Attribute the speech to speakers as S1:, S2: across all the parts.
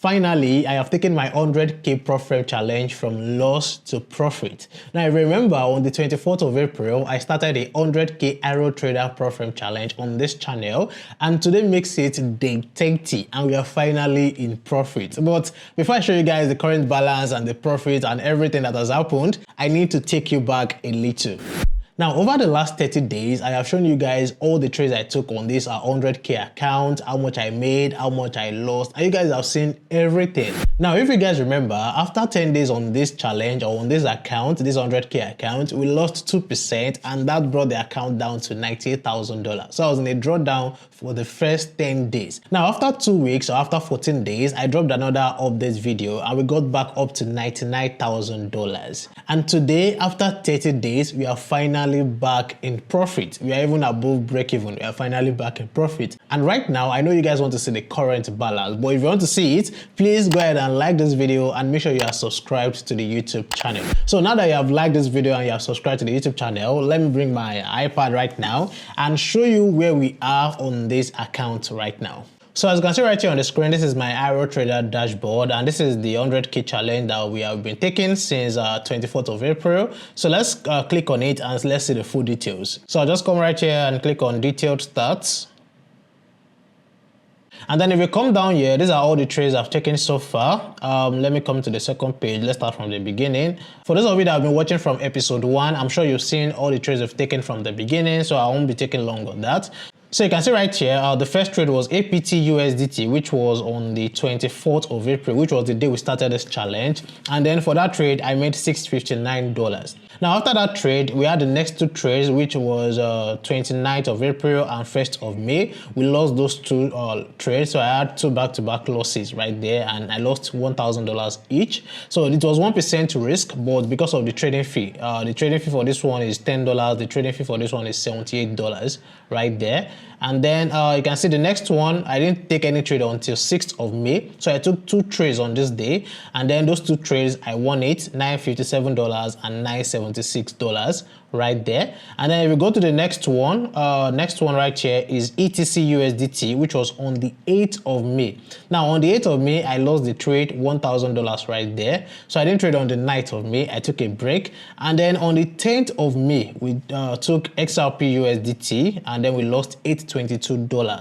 S1: Finally, I have taken my 100k profit challenge from loss to profit. Now, remember on the 24th of April, I started a 100k HyroTrader profit challenge on this channel, and today makes it day 30 and we are finally in profit. But before I show you guys the current balance and the profit and everything that has happened, I need to take you back a little. Now, over the last 30 days, I have shown you guys all the trades I took on this 100k account, how much I made, how much I lost, and you guys have seen everything. Now, if you guys remember, after 10 days on this challenge or on this account, this 100k account, we lost 2% and that brought the account down to $98,000. So I was in a drawdown for the first 10 days. Now, after 2 weeks or after 14 days, I dropped another update video and we got back up to $99,000. And today, after 30 days, we are finally back in profit. We are even above break even. We are finally back in profit. And right now, I know you guys want to see the current balance, but if you want to see it, please go ahead and like this video and make sure you are subscribed to the YouTube channel. So now that you have liked this video and you have subscribed to the YouTube channel, let me bring my iPad right now and show you where we are on this account right now. So as you can see right here on the screen, this is my HyroTrader dashboard, and this is the 100k challenge that we have been taking since 24th of April. So let's click on it and let's see the full details. So I'll just come right here and click on detailed stats. And then if you come down here, these are all the trades I've taken so far. Let me come to the second page. Let's start from the beginning. For those of you that have been watching from episode 1, I'm sure you've seen all the trades I've taken from the beginning, so I won't be taking long on that. So you can see right here, the first trade was APT USDT, which was on the 24th of April, which was the day we started this challenge. And then for that trade, I made $659. Now, after that trade, we had the next two trades, which was 29th of April and 1st of May. We lost those two trades, so I had two back-to-back losses right there, and I lost $1,000 each. So it was 1% risk, but because of the trading fee for this one is $10. The trading fee for this one is $78 right there. And then you can see the next one, I didn't take any trade until 6th of May. So I took two trades on this day. And then those two trades, I won it, $957 and $976 right there. And then if we go to the next one right here is ETC USDT, which was on the 8th of May. Now on the 8th of May, I lost the trade, $1,000 right there. So I didn't trade on the 9th of May, I took a break. And then on the 10th of May, we took XRP USDT and then we lost $822.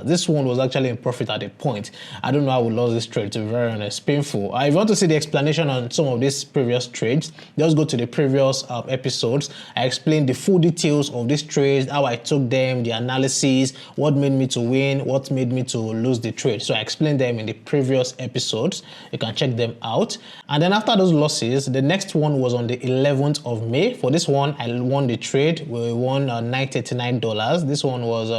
S1: This one was actually in profit at a point. I don't know how we lost this trade, to be very honest, painful. If you want to see the explanation on some of these previous trades, just go to the previous episodes. I explained the full details of these trades, how I took them, the analysis, what made me to win, what made me to lose the trade. So I explained them in the previous episodes. You can check them out. And then after those losses, the next one was on the 11th of May. For this one, I won the trade. We won $939. This one was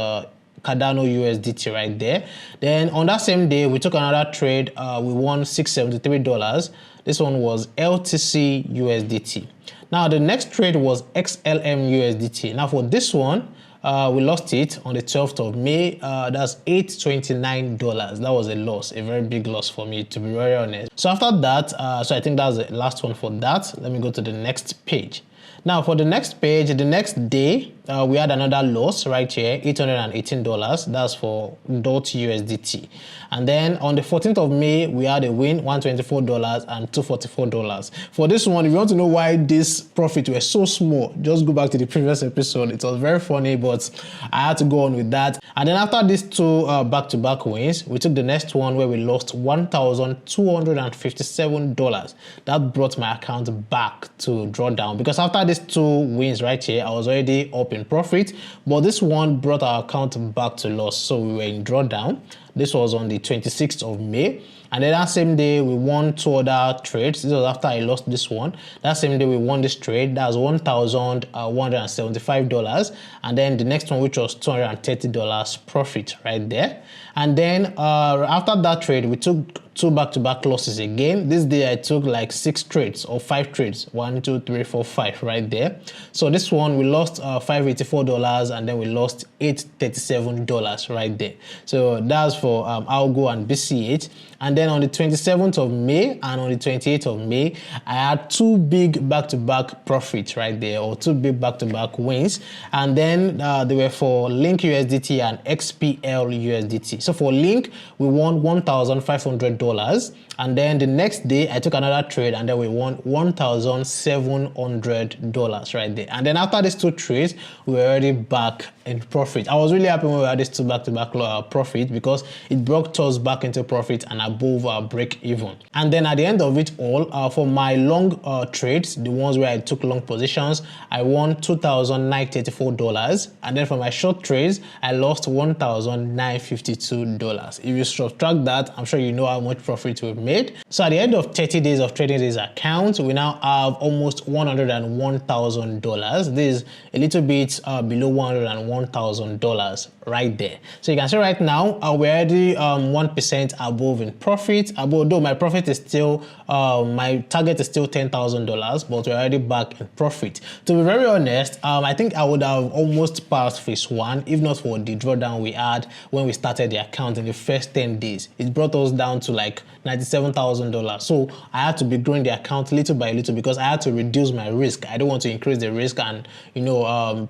S1: Cardano USDT right there. Then on that same day, we took another trade. We won $673. This one was LTC USDT. Now the next trade was XLM USDT. Now for this one, we lost it on the 12th of May. That's $829. That was a loss, a very big loss for me, to be very honest. So after that, so I think that's the last one for that. Let me go to the next page. Now for the next page, the next day, we had another loss right here, $818. That's for USDT. And then on the 14th of May, we had a win, $124 and $244. For this one, if you want to know why this profit were so small, just go back to the previous episode. It was very funny, but I had to go on with that. And then after these two back-to-back wins, we took the next one where we lost $1,257. That brought my account back to drawdown, because after these two wins right here, I was already up in profit, but this one brought our account back to loss, so we were in drawdown. This was on the 26th of May. And then that same day, we won two other trades. This was after I lost this one. That same day, we won this trade. That was $1,175. And then the next one, which was $230 profit right there. And then after that trade, we took two back-to-back losses again. This day I took like 6 trades or 5 trades. 1, 2, 3, 4, 5 right there. So this one we lost $584 and then we lost $837 right there. So that's for Algo and BCH. And And then on the 27th of May and on the 28th of May, I had two big back-to-back profits right there, or two big back-to-back wins. And then they were for Link USDT and XPL USDT. So for Link, we won $1,500. And then the next day, I took another trade and then we won $1,700 right there. And then after these two trades, we were already back in profit. I was really happy when we had these two back-to-back profit because it brought us back into profit and above our break even. And then at the end of it all, for my long trades, the ones where I took long positions, I won $2,934. And then for my short trades, I lost $1,952. If you subtract that, I'm sure you know how much profit we've made. So at the end of 30 days of trading this account, we now have almost $101,000. This is a little bit below $101,000 right there. So you can see right now we're already 1% above in profit. Although my profit is still my target is still $10,000, but we're already back in profit. To be very honest, I think I would have almost passed phase one if not for the drawdown we had when we started the account in the first 10 days. It brought us down to like $97,000. So I had to be growing the account little by little because I had to reduce my risk. I don't want to increase the risk and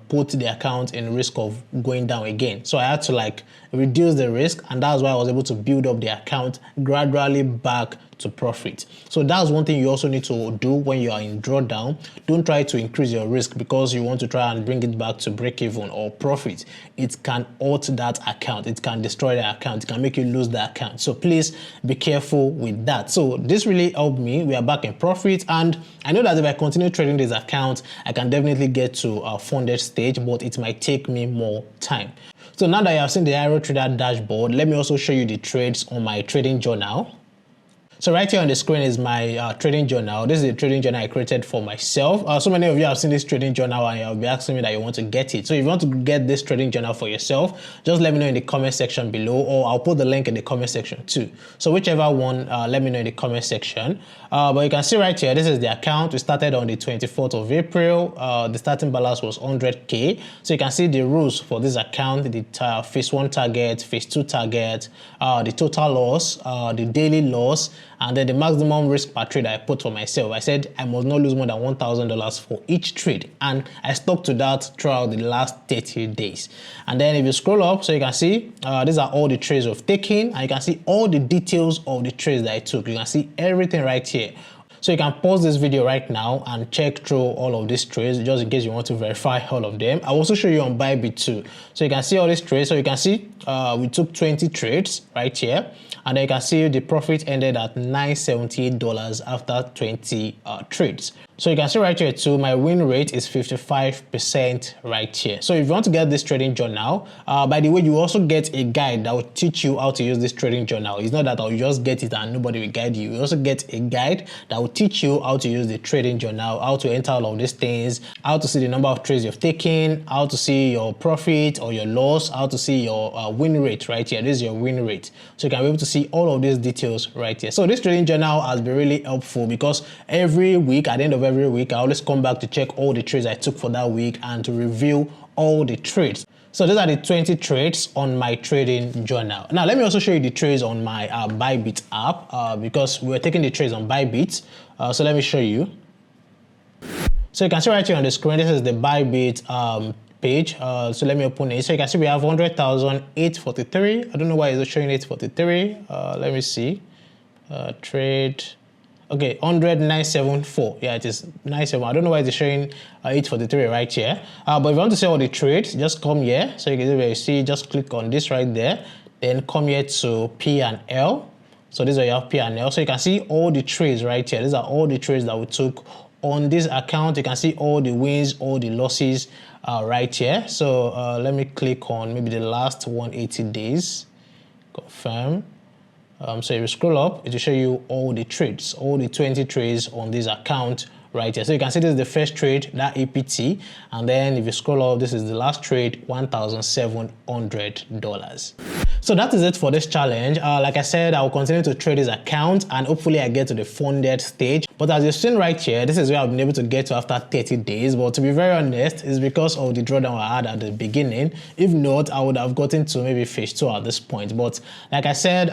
S1: put the account in risk of going down again. So I had to like reduce the risk, and that's why I was able to build up the account gradually back to profit. So that's one thing you also need to do when you are in drawdown. Don't try to increase your risk because you want to try and bring it back to break even or profit. It can alter that account. It can destroy the account. It can make you lose the account. So please be careful with that. So this really helped me. We are back in profit, and I know that if I continue trading this account, I can definitely get to a funded stage, but it might take me more time. So now that you have seen the HyroTrader dashboard, let me also show you the trades on my trading journal. So right here on the screen is my trading journal. This is the trading journal I created for myself. So many of you have seen this trading journal and you'll be asking me that you want to get it. So if you want to get this trading journal for yourself, just let me know in the comment section below, or I'll put the link in the comment section too. So whichever one, let me know in the comment section. But you can see right here, this is the account. We started on the 24th of April. The starting balance was 100K. So you can see the rules for this account, the phase one target, phase two target, the total loss, the daily loss, and then the maximum risk per trade I put for myself. I said I must not lose more than $1,000 for each trade, and I stuck to that throughout the last 30 days. And then if you scroll up, so you can see these are all the trades we've taken, and you can see all the details of the trades that I took. You can see everything right here. So you can pause this video right now and check through all of these trades just in case you want to verify all of them. I'll also show you on Bybit too. So you can see all these trades. So you can see we took 20 trades right here, and then you can see the profit ended at $978 after 20 trades. So you can see right here too, my win rate is 55% right here. So if you want to get this trading journal, by the way, you also get a guide that will teach you how to use this trading journal. It's not that I'll just get it and nobody will guide you. You also get a guide that will teach you how to use the trading journal, how to enter all of these things, how to see the number of trades you've taken, how to see your profit or your loss, how to see your win rate right here. This is your win rate. So you can be able to see all of these details right here. So this trading journal has been really helpful because every week, at the end of every week, I always come back to check all the trades I took for that week and to review all the trades. So these are the 20 trades on my trading journal. Now let me also show you the trades on my Bybit app because we were taking the trades on Bybit. So let me show you. So you can see right here on the screen, this is the Bybit page. So let me open it. So you can see we have 100,843. I don't know why it's showing 843. Let me see. Trade. Okay, 100,974. Yeah, it is 97. I don't know why it's showing 843 right here. But if you want to see all the trades, just come here. So you can see, just click on this right there. Then come here to P and L. So this is where you have P and L. So you can see all the trades right here. These are all the trades that we took on this account. You can see all the wins, all the losses right here. So let me click on maybe the last 180 days. Confirm. So if you scroll up, it will show you all the trades, all the 20 trades on this account right here. So you can see this is the first trade, that APT, and then if you scroll up, this is the last trade, $1,700. So that is it for this challenge. Like I said, I will continue to trade this account and hopefully I get to the funded stage. But as you've seen right here, this is where I've been able to get to after 30 days. But to be very honest, it's because of the drawdown I had at the beginning. If not, I would have gotten to maybe phase 2 at this point. But like I said,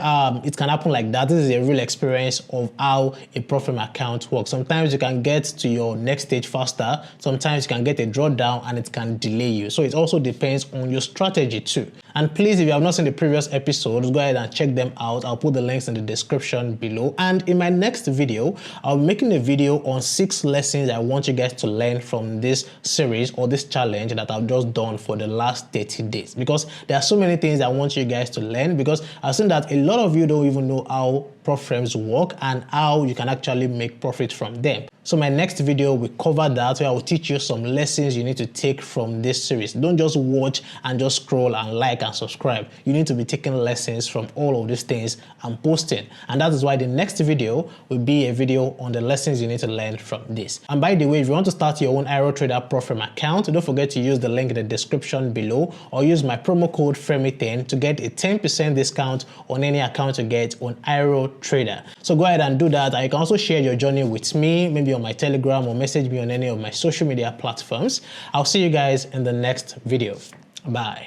S1: it can happen like that. This is a real experience of how a Profim account works. Sometimes you can get to your next stage faster. Sometimes you can get a drawdown and it can delay you. So it also depends on your strategy too. And please, if you have not seen the previous episodes, go ahead and check them out. I'll put the links in the description below. And in my next video, I'll be making a video on 6 lessons I want you guys to learn from this series or this challenge that I've just done for the last 30 days. Because there are so many things I want you guys to learn, because I've seen that a lot of you don't even know how prop firms work and how you can actually make profit from them. So my next video will cover that, where I will teach you some lessons you need to take from this series. Don't just watch and just scroll and like and subscribe. You need to be taking lessons from all of these things I'm posting. And that is why the next video will be a video on the lessons you need to learn from this. And by the way, if you want to start your own HyroTrader Profim account, don't forget to use the link in the description below, or use my promo code FEMI10 to get a 10% discount on any account you get on HyroTrader. So go ahead and do that. And you can also share your journey with me, maybe on my Telegram, or message me on any of my social media platforms. I'll see you guys in the next video. Bye.